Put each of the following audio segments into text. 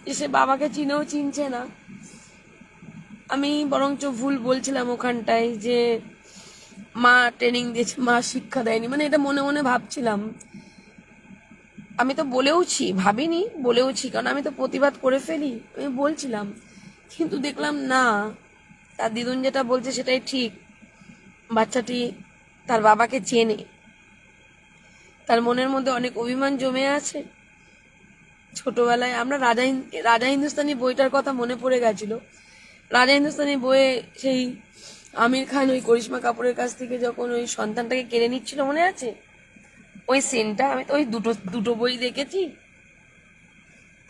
যে সে বাবাকে চিনেও চিনছে না। আমি বরঞ্চ ভুল বলছিলাম ওখানটায় যে মা ট্রেনিং দিয়েছে, মা শিক্ষা দেয়নি, মানে এটা মনে মনে ভাবছিলাম। আমি তো বলেওছি, ভাবিনি, বলেওছি, কারণ আমি তো প্রতিবাদ করে ফেলি, আমি বলছিলাম। কিন্তু দেখলাম না, তার দিদুন যেটা বলছে সেটাই ঠিক। বাচ্চাটি তার বাবাকে চেনে, তার মনের মধ্যে অনেক অভিমান জমে আছে। ছোটবেলায় আমরা রাজা হিন্দুস্তানি বইটার কথা মনে পড়ে গেছিল। রাজা হিন্দুস্তানি বইয়ে সেই আমির খান ওই করিশ্মা কাপুরের কাছ থেকে যখন ওই সন্তানটাকে কেড়ে নিচ্ছিল, মনে আছে ওই সিনটা? আমি তো ওই দুটো দুটো বই দেখেছি,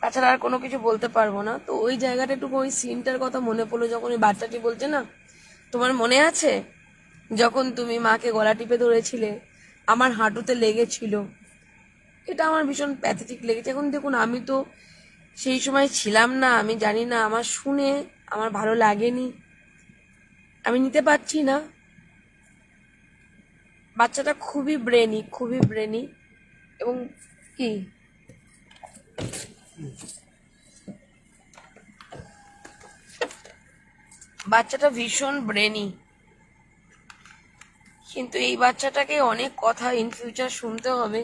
তাছাড়া আর কোনো কিছু বলতে পারবো না। তো ওই জায়গাটা একটু, ওই সিনটার কথা মনে পড়লো, যখন ওই বাচ্চাটি বলছে না, তোমার মনে আছে যখন তুমি মাকে গলা টিপে ধরেছিলে, আমার হাঁটুতে লেগেছিল। এটা আমার ভীষণ প্যাথেটিক লেগেছে। এখন দেখুন, আমি তো সেই সময় ছিলাম না, আমি জানি না, আমার শুনে আমার ভালো লাগেনি, আমি নিতে পারছি না। বাচ্চাটা খুবই ব্রেনি, খুবই ব্রেনি। এবং কি, বাচ্চাটা ভীষণ ব্রেনি, কিন্তু এই বাচ্চাটাকে অনেক কথা ইন ফিউচার শুনতে হবে।